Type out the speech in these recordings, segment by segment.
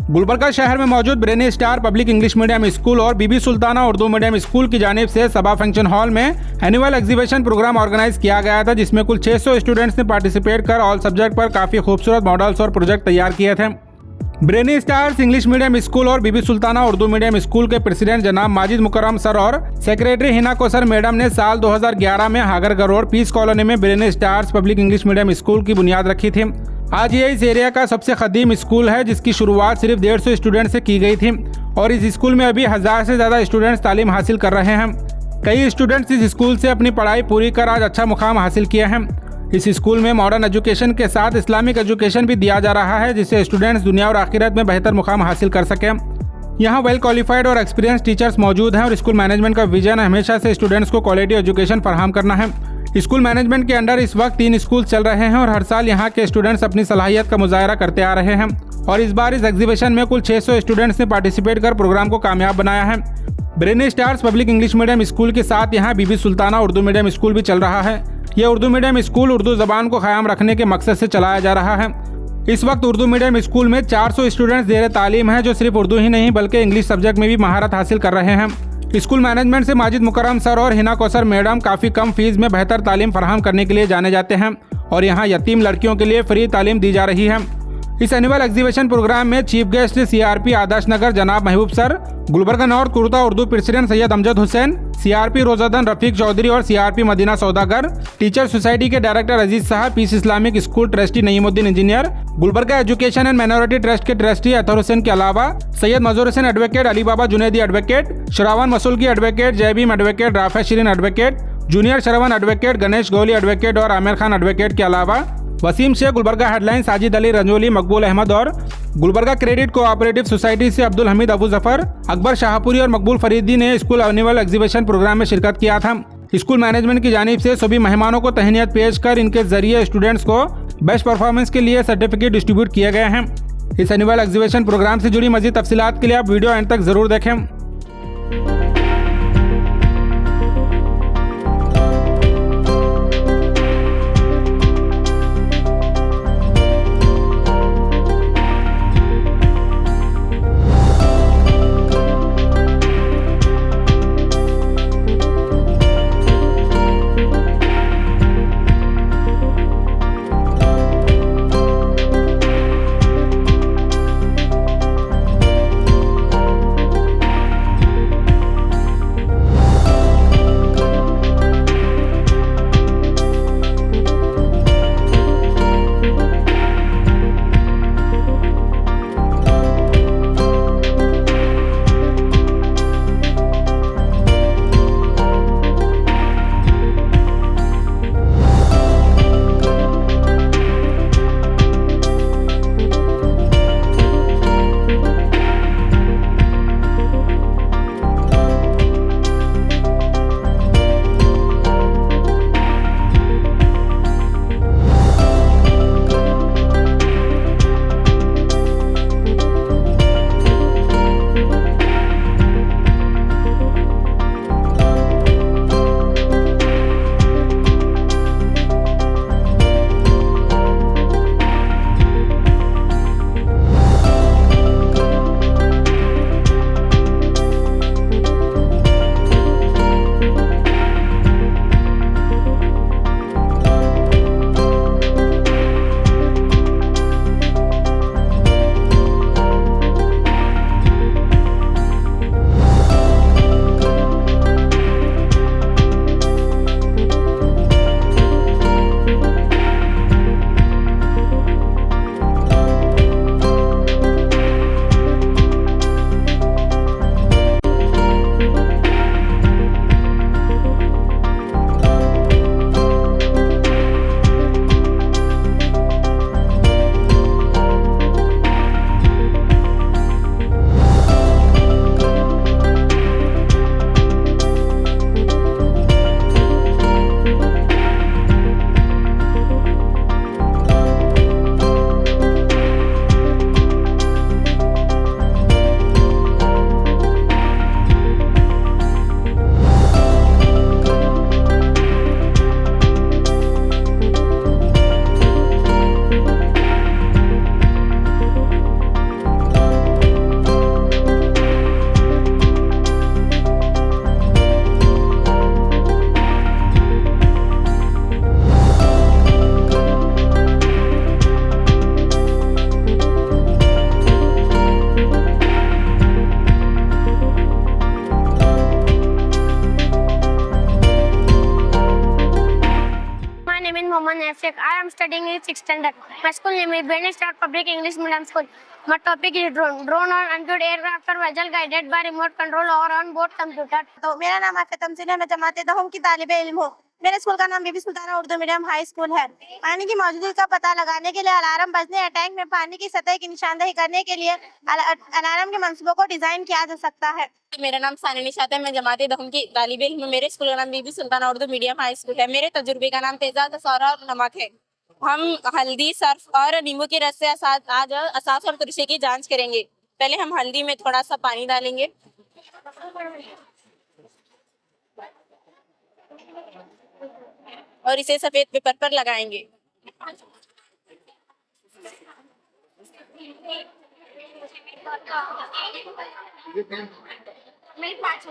गुलबर्गा शहर में मौजूद brainy star public English medium school और बीबी सुल्ताना उर्दू मीडियम स्कूल की जानिब से सभा फंक्शन हॉल में एनुअल एग्जीबिशन प्रोग्राम ऑर्गेनाइज किया गया था, जिसमें कुल 600 स्टूडेंट्स ने पार्टिसिपेट कर ऑल सब्जेक्ट पर काफी खूबसूरत मॉडल्स और प्रोजेक्ट तैयार किए थे। Brainy stars English medium school और बीबी सुल्ताना उर्दू मीडियम स्कूल के प्रेसिडेंट जनाब माजिद मुकर्रम सर और सेक्रेटरी हिना कोसर मैडम ने साल 2011 में हागरगर रोड पीस कॉलोनी में brainy stars public English medium school की बुनियाद रखी थी। आज ये इस एरिया का सबसे कदीम स्कूल है, जिसकी शुरुआत सिर्फ 150 स्टूडेंट से की गई थी और इस स्कूल में अभी 1000 से ज़्यादा स्टूडेंट्स तालीम हासिल कर रहे हैं। कई स्टूडेंट्स इस स्कूल से अपनी पढ़ाई पूरी कर आज अच्छा मुकाम हासिल किए हैं। इस स्कूल में मॉडर्न एजुकेशन के साथ इस्लामिक एजुकेशन भी दिया जा रहा है, जिससे स्टूडेंट्स दुनिया और आखिरत में बेहतर मुकाम हासिल कर सकें। यहाँ वेल क्वालिफाइड और एक्सपीरियंस टीचर्स मौजूद हैं और स्कूल मैनेजमेंट का विजन हमेशा से स्टूडेंट्स को क्वालिटी एजुकेशन फराहम करना है। स्कूल मैनेजमेंट के अंडर इस वक्त 3 स्कूल चल रहे हैं और हर साल यहाँ के स्टूडेंट्स अपनी सलाहियत का मुजाहरा करते आ रहे हैं और इस बार इस एग्जीबिशन में कुल 600 स्टूडेंट्स ने पार्टिसिपेट कर प्रोग्राम को कामयाब बनाया है। Brainy stars public English medium school के साथ यहाँ बीबी सुल्ताना उर्दू मीडियम स्कूल भी चल रहा है। यह उर्दू मीडियम स्कूल उर्दू ज़बान को क़याम रखने के मकसद से चलाया जा रहा है। इस वक्त उर्दू मीडियम स्कूल में 400 स्टूडेंट्स ज़ेर तालीम हैं, जो सिर्फ उर्दू ही नहीं बल्कि इंग्लिश सब्जेक्ट में भी महारत हासिल कर रहे हैं। स्कूल मैनेजमेंट से माजिद मुकर्रम सर और हिना कोसर मैडम काफ़ी कम फीस में बेहतर तालीम फराहम करने के लिए जाने जाते हैं और यहाँ यतीम लड़कियों के लिए फ्री तालीम दी जा रही है। इस एनुअल एग्जीबिशन प्रोग्राम में chief guest CRP Adarsh Nagar जनाब महबूब सर, गुलबर्गा नॉर्थ कुर्ता उर्दू प्रेसिडेंट सैयद अमजद हुसैन, सीआरपी रोजादन रफीक चौधरी और CRP Madina Saudagar, teacher society के डायरेक्टर अजीज साहब, peace Islamic school trustee Naimuddin engineer, Gulbarga education and minority trust के ट्रस्टी अतहर हुसैन के अलावा Syed Mazoor Hussain advocate, Ali Baba Junaidi advocate, Shravan Masulgi advocate, Jaibhim advocate, Rafa Shirin advocate, junior Sharvan advocate, Ganesh Gouli advocate और आमिर खान एडवोकेट के अलावा वसीम शेख, गुलबर्गा हेडलाइन, साजिद अली रंजोली, मकबूल अहमद और गुलबर्गा क्रेडिट कोऑपरेटिव सोसाइटी से अब्दुल हमीद अबू जफर, अकबर शाहपुरी और मकबूल फरीदी ने स्कूल एनुअल एग्जीबिशन प्रोग्राम में शिरकत किया था। स्कूल मैनेजमेंट की जानिब से सभी मेहमानों को तहनीत पेश कर इनके जरिए स्टूडेंट्स को बेस्ट परफॉर्मेंस के लिए सर्टिफिकेट डिस्ट्रीब्यूट किए गए हैं। इस एनुअल एग्जीबिशन प्रोग्राम से जुड़ी मजीद तफसीलात के लिए आप वीडियो एंड तक जरूर देखें। studying in 6th standard. My school name is Brainy Star Public English Medium School. My topic is drone. Drone or uncrewed aircraft are vessel guided by remote control or on board computer. तो मेरा नाम आफिया तमसीन है, मैं जमात दहम की तालिबे इल्म हूँ। मेरे स्कूल का नाम Bibi Sultana Urdu medium high school है। पानी की मौजूदगी का पता लगाने के लिए अलार्म बजने या टैंक में पानी की सतह की निशानदेही करने के लिए अलार्म के मंसूबों को डिजाइन किया जा सकता है। मेरा नाम सानी निशात है, मैं जमात दहम की तालिबे इल्म हूँ। मेरे स्कूल का नाम Bibi Sultana Urdu medium high school है। मेरे तजुर्बे का नाम तेजाब सौरा और नमक है। हम हल्दी, सर्फ और नींबू के रस से आज असास और तुरशी की जांच करेंगे। पहले हम हल्दी में थोड़ा सा पानी डालेंगे और इसे सफेद पेपर पर लगाएंगे।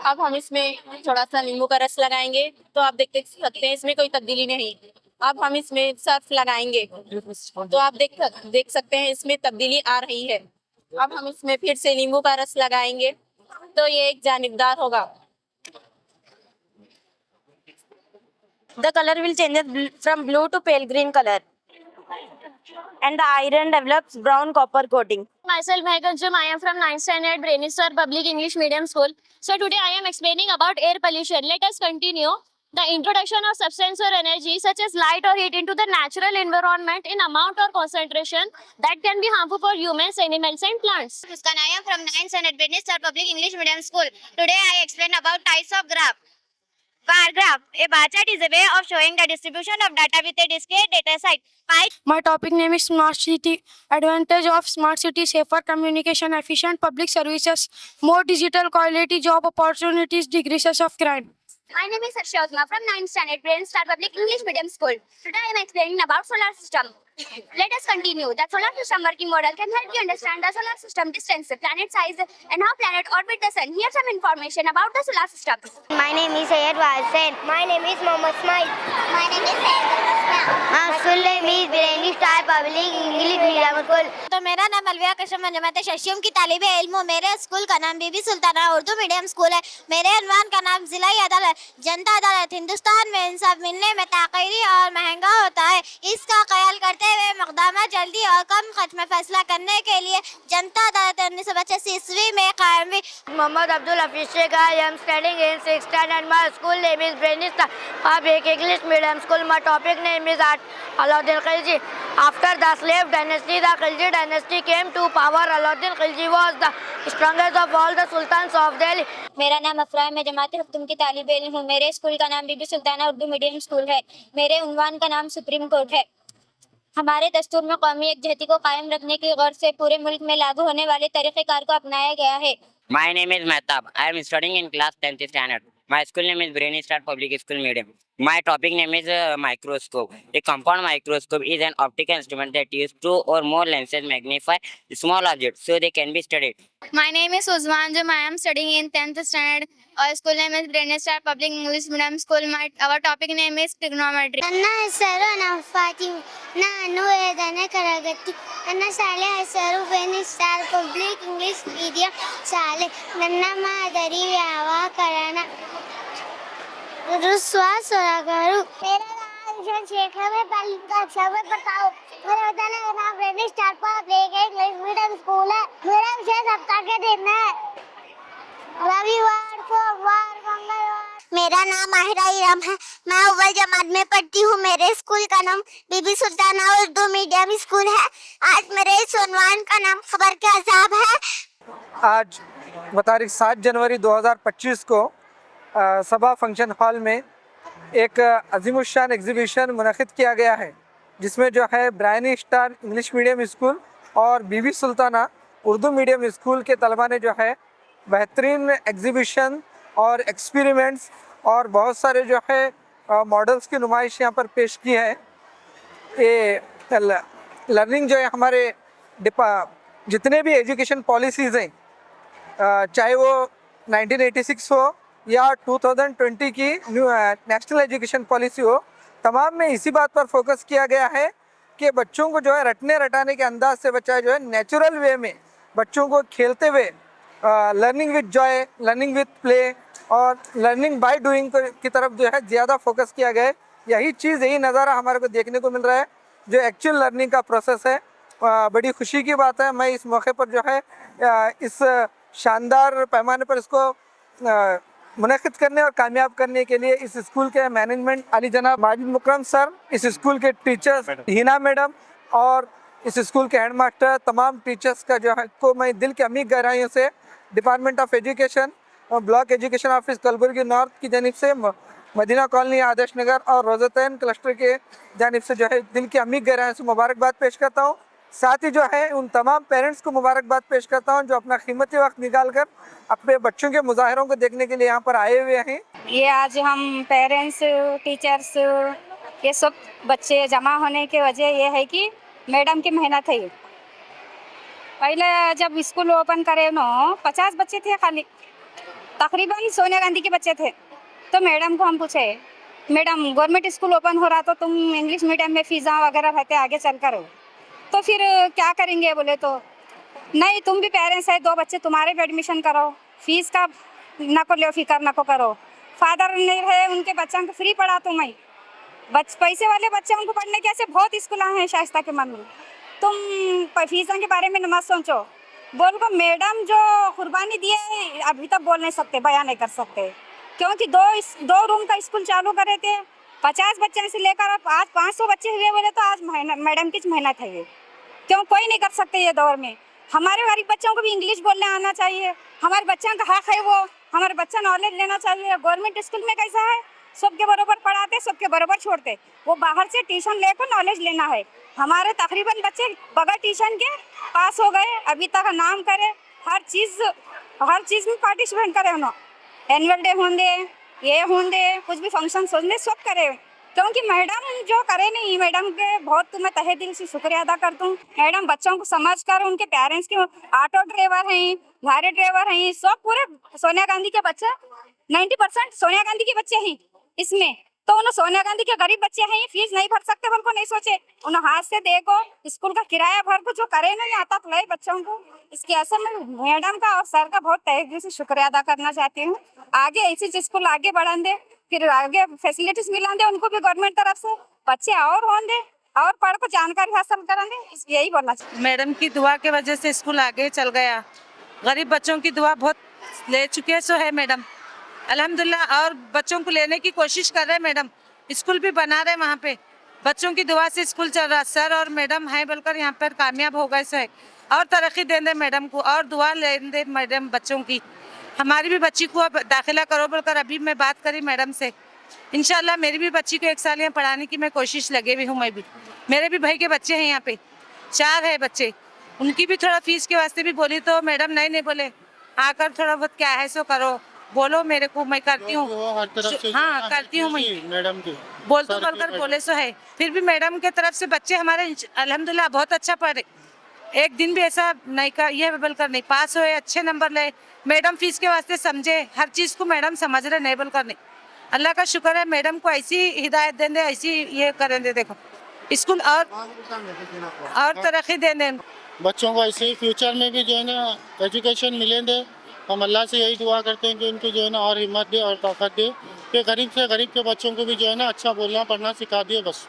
अब हम इसमें थोड़ा सा नींबू का रस लगाएंगे, तो आप देख सकते हैं इसमें कोई तब्दीली नहीं। अब हम इसमें सर्फ लगाएंगे, तो आप देख सकते हैं इसमें तब्दीली आ रही है। अब हम इसमें फिर से नींबू का रस लगाएंगे, तो ये एक जानिबदार होगा। The color will change from blue to pale green color, and the iron develops brown copper coating. Myself, Mehak Anjum. I am from 9th standard Brainy Star Public English Medium School. So today I am explaining about air pollution. Let us continue. The introduction of substance or energy such as light or heat into the natural environment in amount or concentration that can be harmful for humans, animals and plants. Muskan, I am from 9th standard Brainy Star Public English Medium School. Today I explain about types of graph. Bar graph. A bar chart is a way of showing the distribution of data with a discrete data set. Pie. My topic name is Smart City. Advantage of Smart City: safer communication, efficient public services, more digital quality job opportunities, decreases of crime. My name is Harsha Usma from 9th standard Brainy Star Public English Medium School. Today I am explaining about solar system. Let us continue. The solar system working model can help you understand the solar system distance, planet size, and how planet orbit the sun. Here's some information about the solar system. My name is Syed Wasen. My name is Mohammad Ismail. My name is My school name is Brainy Star Public English Medium School. तो मेरा नाम अलविया कशम जमात शशियम की तालिबे इल्म हूँ। मेरे school का नाम Bibi Sultana Urdu medium school है। मेरे अनवान का नाम जिला अदालत जनता अदालत। हिंदुस्तान में इंसाफ मिलने में ताक़ीरी और महंगा होता है। इसका ख्याल करते हुए मकदामा जल्दी और कम खर्च में फैसला करने के लिए जनता अदालत 1985 ईस्वी में कायम हुई। Mohammad Abdul Hafiz Sheikh. I am studying in 6th standard. My school name is Brainy Star Public English Medium School. My topic name is Alauddin Khilji. After the slave dynasty, the Khilji dynasty came to power. Alauddin Khilji was the strongest of all the sultans of Delhi. मेरा नाम अफरा है, मैं जमात हुक्म की तालिबे इल्म हूँ। मेरे स्कूल का नाम बीबी सुल्ताना उर्दू मीडियम स्कूल है। मेरे उन्वान का नाम सुप्रीम कोर्ट है। हमारे दस्तूर में कौमी एकजहती को कायम रखने की गौर से पूरे मुल्क में लागू होने वाले तरीक़ेकार को अपनाया गया है। My name is Mehtab. I am studying in class 10th standard. My school name is Brainy Star Public School Medium. My topic name is microscope. A compound microscope is an optical instrument that uses two or more lenses magnify small objects so they can be studied. My name is Uzman Jum. I am studying in 10th standard. Our school name is Brainy Star Public English Medium School. Our topic name is trigonometry. ನನ್ನ ಹೆಸರು ನಫಾತಿಮ್. ನಾನು 5ನೇ ತರಗತಿ. ನನ್ನ ಶಾಲೆ ಹೆಸರು brainy star public English medium ಶಾಲೆ. ನನ್ನ ಮಾದರಿ ವ್ಯಾಕರಣ विश्वास करो। मेरा नाम ईशान शेख है। मैं पहली कक्षा में बताओ। मेरे विद्यालय का नाम brainy star public English medium school है। मेरा विषय सप्ताह के दिन है रविवार, सोमवार, मंगलवार। मेरा नाम माहिरा इरम है। मैं अव्वल जमात में पढ़ती हूँ। मेरे स्कूल का नाम बीबी सुल्ताना उर्दू मीडियम स्कूल है। आज मेरे इस उन्वान का नाम खबर के अजाब है। आज तारीख 7 जनवरी 2025 को सभा फंक्शन हॉल में एक अजीमुशान एग्जीबिशन मुनक़िद किया गया है, जिसमें जो है ब्रायनी स्टार इंग्लिश मीडियम स्कूल और बीबी सुल्ताना उर्दू मीडियम स्कूल के तलबा ने जो है बेहतरीन एग्जीबिशन और एक्सपेरिमेंट्स और बहुत सारे जो है मॉडल्स की नुमाइश यहाँ पर पेश की है। ये लर्निंग जो है हमारे जितने भी एजुकेशन पॉलिसीज़ हैं, चाहे वो 1986 हो या 2020 की न्यू नेशनल एजुकेशन पॉलिसी हो, तमाम में इसी बात पर फोकस किया गया है कि बच्चों को जो है रटने रटाने के अंदाज से बच्चा जो है नेचुरल वे में बच्चों को खेलते हुए learning with Joy, learning with play और लर्निंग बाय डूइंग की तरफ जो है ज़्यादा फोकस किया गया है। यही चीज़, यही नज़ारा हमारे को देखने को मिल रहा है। जो एक्चुअल लर्निंग का प्रोसेस है। बड़ी खुशी की बात है। मैं इस मौके पर जो है इस शानदार पैमाने पर इसको मुनक़िद करने और कामयाब करने के लिए इस स्कूल के मैनेजमेंट अली जनाब माजिद मुकरम सर, इस स्कूल के टीचर्स हिना मैडम और इस स्कूल के हेड मास्टर, तमाम टीचर्स का जो है को मैं दिल की अमीर गहराइयों से डिपार्टमेंट ऑफ एजुकेशन और block education office Kalaburagi north की जानिब से, मदीना कॉलोनी आदर्श नगर और रोज़तैन क्लस्टर के जानिब से जो है दिल की अमीर गहराइयों से मुबारकबाद पेश करता हूँ। साथ ही जो है उन तमाम पेरेंट्स को मुबारकबाद पेश करता हूँ जो अपना कीमती वक्त निकाल कर अपने बच्चों के मुजाहिरों को देखने के लिए यहाँ पर आए हुए हैं। ये आज हम पेरेंट्स, टीचर्स, ये सब बच्चे जमा होने की वजह ये है कि मैडम की मेहनत है। पहले जब स्कूल ओपन करे नो 50 बच्चे थे खाली, तकरीबन सोनिया गांधी के बच्चे थे। तो मैडम को हम पूछे, मैडम गवर्नमेंट स्कूल ओपन हो रहा तो तुम इंग्लिश मीडियम में फ़ीसा वगैरह रहते आगे चल कर हो, तो फिर क्या करेंगे? बोले तो नहीं, तुम भी पेरेंट्स है, 2 बच्चे तुम्हारे भी एडमिशन करो, फीस का ना को लो, फिक्र ना को करो। फादर नहीं रहे, उनके बच्चों को फ्री पढ़ा तो मैं पैसे वाले बच्चे उनको पढ़ने के ऐसे बहुत स्कूल हैं शाइस्ता के मन में, तुम फीसों के बारे में न मत सोचो। बोल को मैडम जो कुर्बानी दिए अभी तक बोल नहीं सकते, बयान नहीं कर सकते, क्योंकि 2 रूम का स्कूल चालू करे थे। 50 बच्चे से लेकर आज 500 बच्चे हुए बोले तो आज मैडम की मेहनत है ये, क्यों कोई नहीं कर सकते ये दौर में। हमारे गरीब बच्चों को भी इंग्लिश बोलने आना चाहिए, हमारे बच्चों का हक है वो, हमारे बच्चा नॉलेज लेना चाहिए। गवर्नमेंट स्कूल में कैसा है, सबके बराबर पढ़ाते, सबके बराबर छोड़ते, वो बाहर से ट्यूशन लेकर नॉलेज लेना है। हमारे तकरीबन बच्चे बगैर ट्यूशन के पास हो गए, अभी तक नाम करे, हर चीज़ में पार्टिसिपेट करे, उन्होंने एनुअल डे होंगे, ये होंगे, कुछ भी फंक्शन सोचने सब करे, क्योंकि मैडम जो करे नहीं, मैडम के बहुत मैं तहे दिल से शुक्रिया अदा करता हूँ। मैडम बच्चों को समझ कर, उनके पेरेंट्स के ऑटो ड्राइवर हैं, गाड़ी ड्राइवर हैं, सब पूरे सोनिया गांधी के बच्चे 90% सोनिया गांधी के बच्चे हैं इसमें। तो उन्हें सोनिया गांधी के गरीब बच्चे हैं, फीस नहीं भर सकते, बोल को नहीं सोचे, उन्हें हाथ से देखो, स्कूल का किराया भर को जो करे नहीं आता तो लाए बच्चों को। इसके असर में मैडम का और सर का बहुत तहे दिल से शुक्रिया अदा करना चाहती हूँ। आगे ऐसी स्कूल आगे बढ़ान दे, फिर आगे फैसिलिटीज मिला दे उनको भी गवर्नमेंट तरफ से, बच्चे और हों दे और पढ़ को जानकारी हासिल करेंगे, यही बोलना चाहिए। मैडम की दुआ के वजह से स्कूल आगे चल गया, गरीब बच्चों की दुआ बहुत ले चुके सो है मैडम अल्हम्दुलिल्लाह, और बच्चों को लेने की कोशिश कर रहे हैं मैडम, स्कूल भी बना रहे वहाँ पे, बच्चों की दुआ से स्कूल चल रहा। सर और मैडम हैं बोलकर यहाँ पर कामयाब हो गए सो है, और तरक्की दें दे मैडम को, और दुआ ले दे मैडम बच्चों की। हमारी भी बच्ची को अब दाखिला करो बोलकर अभी मैं बात करी मैडम से, इंशाल्लाह मेरी भी बच्ची को 1 साल यहाँ पढ़ाने की मैं कोशिश लगे हुई हूँ। मैं भी, मेरे भी भाई के बच्चे हैं यहाँ पे, 4 है बच्चे, उनकी भी थोड़ा फीस के वास्ते भी बोली तो मैडम नहीं बोले, आकर थोड़ा बहुत क्या है सो करो, बोलो मेरे को, मैं करती हूँ। हाँ करती हूँ मैं, मैडम की बोल तो बोलकर बोले सो है। फिर भी मैडम के तरफ से बच्चे हमारे अल्हम्दुलिल्लाह बहुत अच्छा पढ़े, एक दिन भी ऐसा नहीं का ये बोलकर नहीं, पास हुए, अच्छे नंबर ले। मैडम फीस के वास्ते समझे, हर चीज़ को मैडम समझ रहे, नहीं बोलकर नहीं। अल्लाह का शुक्र है, मैडम को ऐसी हिदायत दें दे, ऐसी ये करें दे, देखो स्कूल और तरक्की दें दे बच्चों को। ऐसे ही फ्यूचर में भी जो है ना एजुकेशन मिले दे, हम अल्लाह से यही दुआ करते हैं कि उनको जो है ना और हिम्मत दे और ताकत दे कि गरीब से गरीब के बच्चों को भी जो है ना अच्छा बोलना पढ़ना सिखा दिए बस।